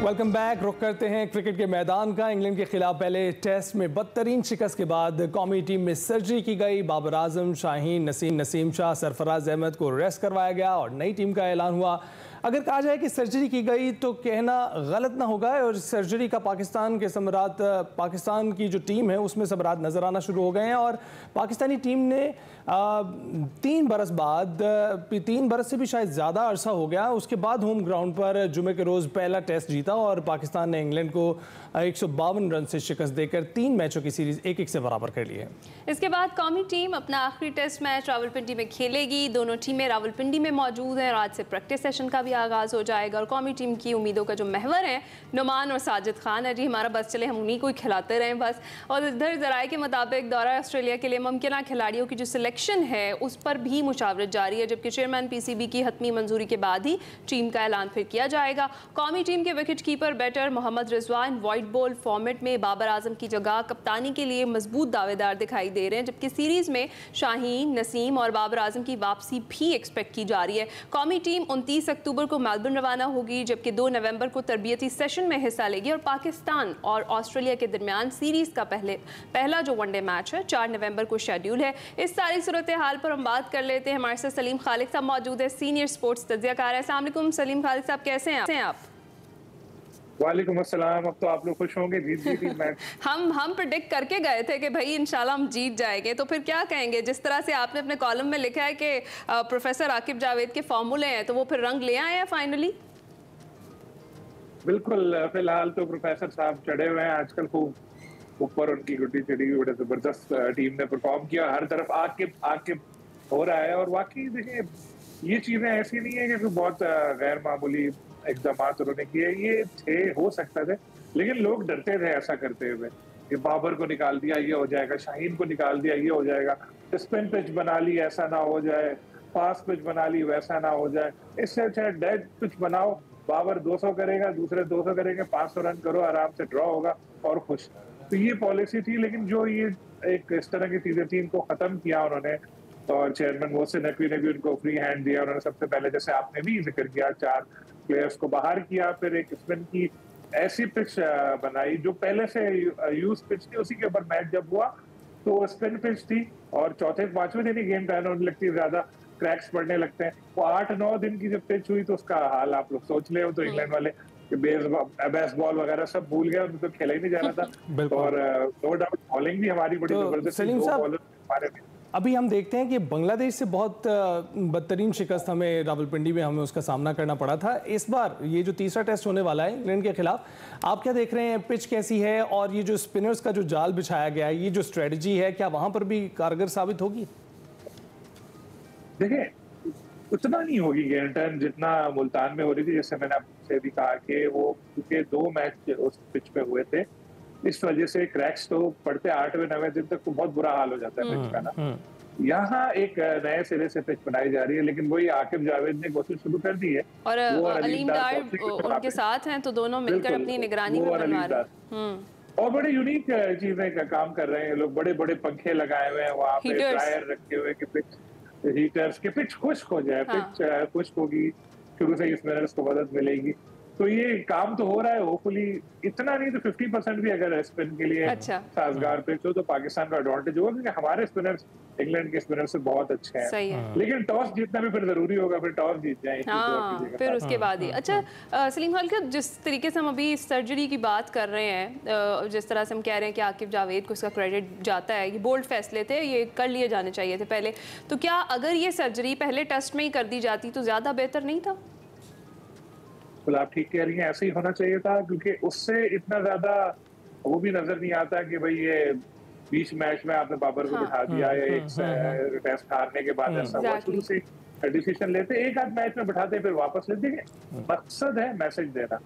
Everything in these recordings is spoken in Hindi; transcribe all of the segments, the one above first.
Welcome back. रुख करते हैं क्रिकेट के मैदान का। इंग्लैंड के खिलाफ पहले टेस्ट में बदतरीन शिकस्त के बाद कौमी टीम में सर्जरी की गई। बाबर आजम, शाहीन, नसीम शाह, सरफराज अहमद को रेस्ट करवाया गया और नई टीम का ऐलान हुआ। अगर कहा जाए कि सर्जरी की गई तो कहना गलत ना होगा। और सर्जरी का पाकिस्तान के समरात, पाकिस्तान की जो टीम है उसमें समरात नज़र आना शुरू हो गए हैं। और पाकिस्तानी टीम ने 3 बरस बाद, 3 बरस से भी शायद ज़्यादा अरसा हो गया, उसके बाद होम ग्राउंड पर जुमे के रोज़ पहला टेस्ट जीता और पाकिस्तान ने इंग्लैंड को 152 रन से शिकस्त देकर 3 मैचों की सीरीज 1-1 से बराबर कर ली है। इसके बाद कौमी टीम अपना आखिरी टेस्ट मैच रावलपिंडी में खेलेगी। दोनों टीमें रावलपिंडी में मौजूद हैं और आज से प्रैक्टिस सेशन का भी आगाज़ हो जाएगा। और कौमी टीम की उम्मीदों का जो महवर है नुमान और साजिद खान है। जी हमारा बस चले, हम उन्हीं को ही खिलाते रहें बस। और इधर ज़राए के मुताबिक दौरा ऑस्ट्रेलिया के लिए मुमकिन खिलाड़ियों की जो सिलेक्शन है उस पर भी मुशावरत जारी है, जबकि चेयरमैन PCB की हतमी मंजूरी के बाद ही टीम का ऐलान फिर किया जाएगा। कौमी टीम के wicket keeper batter Mohammad Rizwan white ball format में बाबर आजम की जगह कप्तानी के लिए मजबूत दावेदार दिखाई दे रहे हैं, जबकि सीरीज में शाहीन, नसीम और बाबर आजम की वापसी भी एक्सपेक्ट की जा रही है। कौमी टीम 29 अक्टूबर को मेलबर्न रवाना होगी, जबकि 2 नवंबर को तरबियती सेशन में हिस्सा लेगी। और पाकिस्तान और ऑस्ट्रेलिया के दरमियान सीरीज का पहला जो वनडे मैच है 4 नवंबर को शेड्यूल है। इस सारी सूरत हाल पर हम बात कर लेते हैं। हमारे साथ सलीम खालिद साहब मौजूद है, सीनियर स्पोर्ट्स तज्जियाकार है। अस्सलाम वालेकुम सलीम खालिद साहब, कैसे हैं आप? वालेकुम अस्सलाम। अब तो आप लोग खुश होंगे जीत मैच। हम प्रेडिक्ट करके गए थे कि भाई इंशाल्लाह हम जीत जाएंगे, तो फिर क्या कहेंगे? जिस तरह से आपने अपने कॉलम में लिखा है कि प्रोफेसर आकिब जावेद के फॉर्मूले हैं, तो वो फिर रंग ले आए हैं फाइनली? बिल्कुल, फिलहाल तो प्रोफेसर साहब चढ़े हुए हैं आजकल, खूब ऊपर उनकी गुड्डी चढ़ी हुई, बड़े जबरदस्त टीम ने परफॉर्म किया, हर तरफ आके हो रहा है। और वाकई देखिए ये चीजें ऐसी नहीं है कि बहुत गैर मामूली इकदाम उन्होंने किए, ये थे, हो सकता थे, लेकिन लोग डरते थे ऐसा करते हुए कि बाबर को निकाल दिया ये हो जाएगा, शाहीन को निकाल दिया ये हो जाएगा, स्पिन पिच बना ली ऐसा ना हो जाए, फास्ट पिच बना ली वैसा ना हो जाए, इससे अच्छा डेड पिच बनाओ, बाबर 200 करेगा, दूसरे 200 करेंगे, 500 रन करो, आराम से ड्रॉ होगा और खुश। तो ये पॉलिसी थी, लेकिन जो ये एक इस तरह की चीजें थी इनको खत्म किया उन्होंने। और चेयरमैन मोहसिन नकवी ने भी उनको फ्री हैंड दिया। उन्होंने सबसे पहले, जैसे आपने भी जिक्र किया, 4 प्लेयर्स को बाहर किया, फिर एक स्पिन की ऐसी पिच बनाई जो पहले से यूज पिच थी, उसी के ऊपर मैच जब हुआ तो स्पिन पिच थी। और चौथे 5वें दिन ही गेम टर्न होने लगती है, ज्यादा क्रैक्स पड़ने लगते हैं। वो 8-9 दिन की जब पिच हुई तो उसका हाल आप लोग सोच ले। हो तो इंग्लैंड वाले बेसबॉल वगैरह सब भूल गए, उनको खेला ही नहीं जा रहा था। और नो डाउट बॉलिंग भी हमारी बड़ी जबरदस्त थी। अभी हम देखते हैं कि बांग्लादेश से बहुत बदतरीन शिकस्त हमें रावलपिंडी में हमें उसका सामना करना पड़ा था। इस बार ये जो तीसरा टेस्ट होने वाला है इंग्लैंड के खिलाफ, आप क्या देख रहे हैं? पिच कैसी है और ये जो स्पिनर्स का जो जाल बिछाया गया है, ये जो स्ट्रेटजी है, क्या वहां पर भी कारगर साबित होगी? देखिए उतना नहीं होगी गेम टर्न जितना मुल्तान में हो रही थी। जैसे मैंने आपसे भी कहा कि वो क्योंकि 2 मैच उस पिच पे हुए थे, इस वजह से क्रैक्स तो पड़ते 8वें-9वें दिन तक तो बहुत बुरा हाल हो जाता है पिच का ना। यहाँ एक नए सिरे से पिच बनाई जा रही है, लेकिन वही आकिब जावेद ने कोशिश शुरू कर दी है और अलीम डार उनके साथ हैं, तो दोनों मिलकर अपनी निगरानी में बनवा रहे हैं। और बड़े यूनिक चीजें का काम कर रहे हैं लोग। बड़े पंखे लगाए हुए हैं वहाँ पे, ड्रायर रखे हुए कि पिच हीटर्स के पिच खुश्क हो जाए। पिच खुश्क होगी, शुरू से स्पिनर्स को मदद मिलेगी, तो ये काम तो हो रहा है। होपफुली इतना नहीं तो 50% भी अगर स्पिन के लिए साजगार पिच हो तो पाकिस्तान का एडवांटेज होगा, क्योंकि हमारे स्पिनर्स इंग्लैंड के स्पिनर से बहुत अच्छे हैं। लेकिन टॉस जीतना भी फिर जरूरी होगा, फिर टॉस जीत जाए फिर उसके बाद ही। अच्छा सलीम खालिद, जिस तरीके से हम अभी सर्जरी की बात कर रहे हैं, जिस तरह से हम कह रहे हैं कि आकिब जावेद को इसका क्रेडिट जाता है, ये बोल्ड फैसले थे, ये कर लिए जाने चाहिए थे पहले, तो क्या अगर ये सर्जरी पहले टेस्ट में ही कर दी जाती तो ज्यादा बेहतर नहीं था? बिल्कुल आप ठीक कह रही हैं, ऐसे ही होना चाहिए था, क्योंकि उससे इतना ज्यादा वो भी नजर नहीं आता कि भाई ये 20 मैच में आपने बाबर को बिठा दिया या एक टेस्ट हारने के बाद ऐसा हुआ। शुरू से डिसीजन लेते, एक आध मैच में बिठाते फिर वापस ले देंगे। मकसद है मैसेज देना।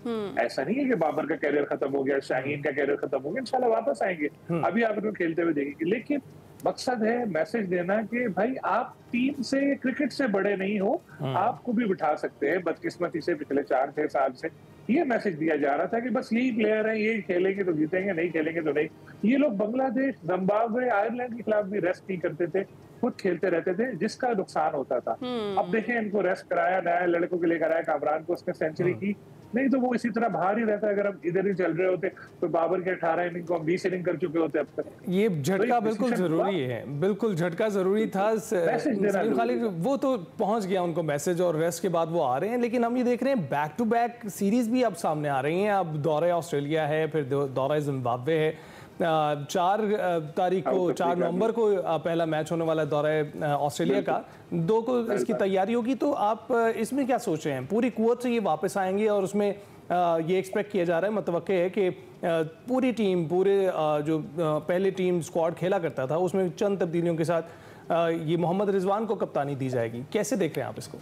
ऐसा नहीं है कि बाबर का कैरियर खत्म हो गया, शाहीन का कैरियर खत्म हो गया, इंशाल्लाह वापस आएंगे, अभी आप उनको खेलते हुए देखेंगे, लेकिन मकसद है मैसेज देना कि भाई आप टीम से, क्रिकेट से बड़े नहीं हो, आपको भी बिठा सकते हैं। बदकिस्मती से पिछले 4-6 साल से ये मैसेज दिया जा रहा था कि बस यही प्लेयर हैं, ये खेलेंगे तो जीतेंगे, नहीं खेलेंगे तो नहीं। ये लोग बांग्लादेश, जिम्बाब्वे, आयरलैंड के खिलाफ भी रेस्ट नहीं करते थे, खुद खेलते रहते थे, जिसका नुकसान होता था। अब देखें इनको रेस्ट कराया, नया लड़कों के लिए कराया, कामरान को उसने सेंचुरी की, नहीं तो वो इसी तरह बाहर ही रहता है। अगर हम इधर ही चल रहे होते तो बाबर के 18 इनिंग को हम 20 इनिंग कर चुके होते अब तक। ये झटका बिल्कुल जरूरी है, बिल्कुल झटका जरूरी था। सलीम खालिद वो तो पहुंच गया उनको मैसेज और रेस्ट के बाद वो आ रहे हैं, लेकिन हम ये देख रहे हैं बैक टू बैक सीरीज भी अब सामने आ रही हैं। अब दौरे ऑस्ट्रेलिया है, फिर दौरा जिम्बाब्वे है। 4 तारीख को 4 नवंबर को पहला मैच होने वाला दौरे ऑस्ट्रेलिया का, 2 को इसकी तैयारी होगी। तो आप इसमें क्या सोच रहे हैं? पूरी कुव्वत से ये वापस आएंगे और उसमें ये एक्सपेक्ट किया जा रहा है, मतवक्के है कि पूरी टीम, पूरे जो पहले टीम स्क्वाड खेला करता था उसमें चंद तब्दीलियों के साथ ये मोहम्मद रिजवान को कप्तानी दी जाएगी। कैसे देख रहे हैं आप इसको?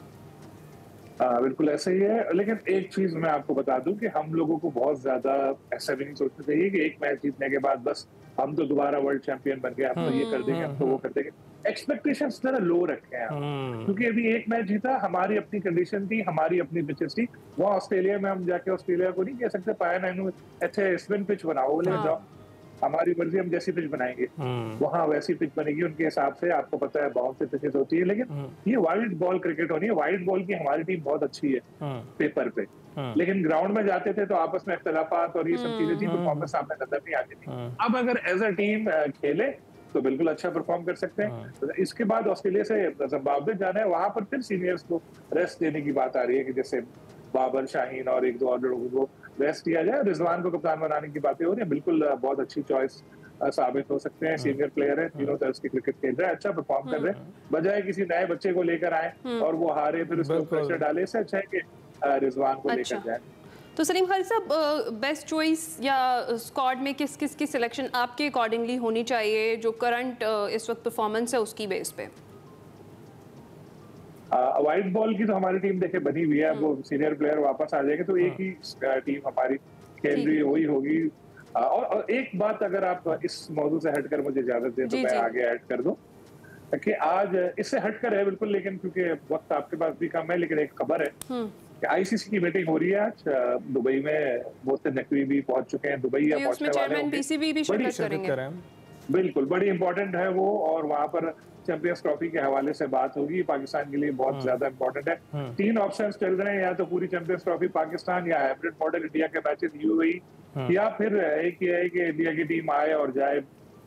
बिल्कुल ऐसा ही है, लेकिन एक चीज मैं आपको बता दूं कि हम लोगों को बहुत ज्यादा ऐसा भी नहीं सोचना चाहिए कि एक मैच जीतने के बाद बस हम तो दोबारा वर्ल्ड चैंपियन बन गए, हम तो ये कर देंगे, हम तो वो कर देंगे। एक्सपेक्टेशंस जरा लो रखे हैं क्योंकि अभी एक मैच जीता, हमारी अपनी कंडीशन थी, हमारी अपनी पिचेस थी। वहाँ ऑस्ट्रेलिया में हम जाके ऑस्ट्रेलिया को नहीं कह सकते पाया ना अच्छे स्पिन पिच बनाओ, ले जाओ, हमारी मर्जी, हम जैसी पिच बनाएंगे वहाँ वैसी पिच बनेगी उनके हिसाब से। आपको पता है बाउंस से पिचेस होती है, लेकिन ये वाइड बॉल क्रिकेट होनी है। वाइड बॉल की हमारी टीम बहुत अच्छी है पेपर पे, लेकिन ग्राउंड में जाते थे तो आपस में इख्तलाफात और ये सब चीजें थी, परफॉर्मेंस सामने नजर नहीं आती थी। अब अगर एज अ टीम खेले तो बिल्कुल अच्छा परफॉर्म कर सकते हैं। इसके बाद ऑस्ट्रेलिया से जिम्बाब्वे जाना है, वहां पर फिर सीनियर्स को रेस्ट देने की बात आ रही है कि जैसे बाबर, शाहीन और 1-2 और लोगों को रेस्ट दिया जाए। रिजवान को कप्तान बनाने की बातें हो रही है, बिल्कुल बहुत अच्छी चॉइस साबित हो सकते हैं। सीनियर प्लेयर है, तीनों तरह की क्रिकेट खेल रहे हैं, अच्छा परफॉर्म कर रहे हैं। बजाय किसी नए बच्चे को लेकर आए और वो हारे फिर उसको प्रेशर डाले, इससे अच्छा है कि रिजवान को लेकर जाए। तो सलीम खालिद साहब, बेस्ट चॉइस या स्क्वाड में किस किस की सिलेक्शन आपके अकॉर्डिंगली होनी चाहिए जो करंट इस वक्त परफॉर्मेंस है उसकी बेस पे? वाइट बॉल की तो हमारी टीम देखे बनी हुई है। वो सीनियर प्लेयर वापस आ जाएंगे तो एक ही टीम हमारी खेल रही वही होगी। और एक बात अगर आप इस मौजूद से हटकर मुझे इजाजत दें तो मैं आगे ऐड कर दूं कि आज इससे हटकर है बिल्कुल, लेकिन क्योंकि वक्त आपके पास भी कम है, लेकिन एक खबर है कि आईसीसी की मीटिंग हो रही है आज दुबई में। बहुत से नकवी भी पहुंच चुके हैं दुबई या पहुंचने वाले हैं। बिल्कुल बड़ी इंपॉर्टेंट है वो, और वहां पर चैंपियंस ट्रॉफी के हवाले से बात होगी। पाकिस्तान के लिए बहुत ज्यादा इंपॉर्टेंट है। 3 ऑप्शंस चल रहे हैं, या तो पूरी चैंपियंस ट्रॉफी पाकिस्तान, या हाइब्रिड मॉडल इंडिया के मैचेस यूएई, या फिर एक ये है कि इंडिया की टीम आए और जाए।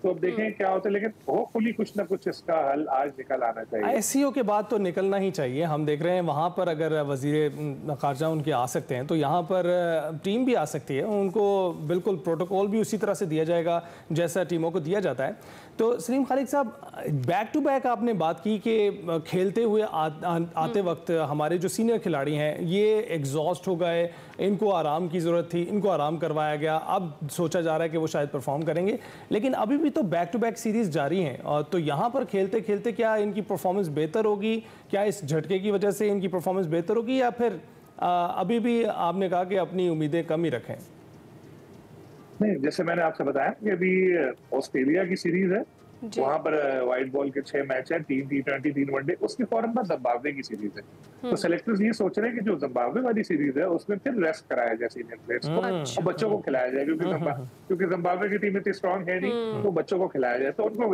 तो अब देखें क्या होता है, लेकिन होपफुली कुछ ना कुछ इसका हल आज निकल आना चाहिए। आईसीओ के बाद तो निकलना ही चाहिए। हम देख रहे हैं वहाँ पर अगर वजीर खारजा उनके आ सकते हैं तो यहाँ पर टीम भी आ सकती है, उनको बिल्कुल प्रोटोकॉल भी उसी तरह से दिया जाएगा जैसा टीमों को दिया जाता है। तो सलीम खालिद साहब, बैक टू बैक आपने बात की कि खेलते हुए आते वक्त हमारे जो सीनियर खिलाड़ी हैं ये एग्जॉस्ट हो गए, इनको आराम की ज़रूरत थी, इनको आराम करवाया गया। अब सोचा जा रहा है कि वो शायद परफॉर्म करेंगे, लेकिन अभी भी तो बैक टू बैक सीरीज़ जारी हैं। और तो यहाँ पर खेलते खेलते क्या इनकी परफॉर्मेंस बेहतर होगी? क्या इस झटके की वजह से इनकी परफॉर्मेंस बेहतर होगी, या फिर अभी भी आपने कहा कि अपनी उम्मीदें कम ही रखें? नहीं, जैसे मैंने आपसे बताया कि अभी ऑस्ट्रेलिया की सीरीज है, वहां पर व्हाइट बॉल के 6 मैच है, 3 T20 3 वनडे, उसके फौरन बाद जिम्बाब्वे की सीरीज है। तो सेलेक्टर्स ये सोच रहे हैं कि जो जिम्बाब्वे वाली सीरीज है उसमें फिर रेस्ट कराया जाए सीनियर प्लेयर्स को और बच्चों को खिलाया जाए, क्योंकि जिम्बाब्वे की टीम इतनी स्ट्रॉन्ग है नहीं, तो बच्चों को खिलाया जाए तो उनको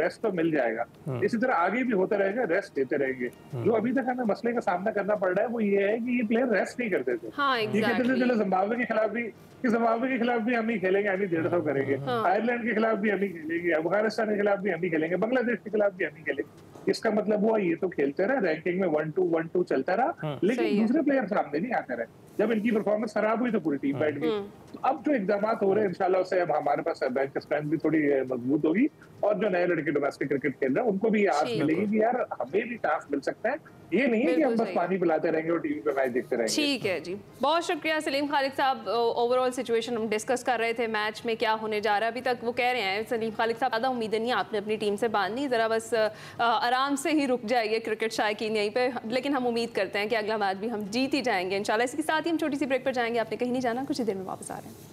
रेस्ट तो मिल जाएगा। इसी तरह आगे भी होता रहेगा, रेस्ट देते रहेंगे। जो अभी तक हमें मसले का सामना करना पड़ रहा है वो ये है कि ये प्लेयर रेस्ट नहीं करते थे। ये कहते थे चलो जिम्बाब्वे के खिलाफ भी हम ही खेलेंगे, हम ही 150 करेंगे, आयरलैंड के खिलाफ भी हम ही खेलेंगे, अफगानिस्तान के खिलाफ भी हम ही खेलेंगे, बांग्लादेश के खिलाफ भी हम ही खेलेंगे। इसका मतलब हुआ ये तो खेलते रहे, रैंकिंग में 1-2 चलता रहा, लेकिन दूसरे प्लेयर सामने नहीं आते रहे। जब इनकी परफॉर्मेंस खराब हुई तो पूरी टीम बैठ गई। तो अब जो इक़दाम हो रहे हैं इंशाल्लाह उससे अब हमारे पास बेंच स्ट्रेंथ भी थोड़ी मजबूत होगी, और जो नए लड़के डोमेस्टिक क्रिकेट खेल रहे हैं उनको भी आस मिलेगी कि यार हमें भी चांस मिल सकता है। ये नहीं है कि हम बस पानी पिलाते रहेंगे और टीवी पे मैच देखते रहेंगे। ठीक है जी, बहुत शुक्रिया सलीम खालिद साहब। ओवरऑल सिचुएशन हम डिस्कस कर रहे थे, मैच में क्या होने जा रहा है। अभी तक वो कह रहे हैं सलीम खालिद साहब, ज़्यादा उम्मीदें नहीं आपने अपनी टीम से बांधनी, ज़रा बस आराम से ही रुक जाइए क्रिकेट शायकीन यहीं पे, लेकिन हम उम्मीद करते हैं कि अगला मैच भी हम जीत ही जाएंगे इंशाल्लाह। इसके साथ ही हम छोटी सी ब्रेक पर जाएंगे। आपने कहीं नहीं जाना, कुछ ही देर में वापस आ रहे हैं।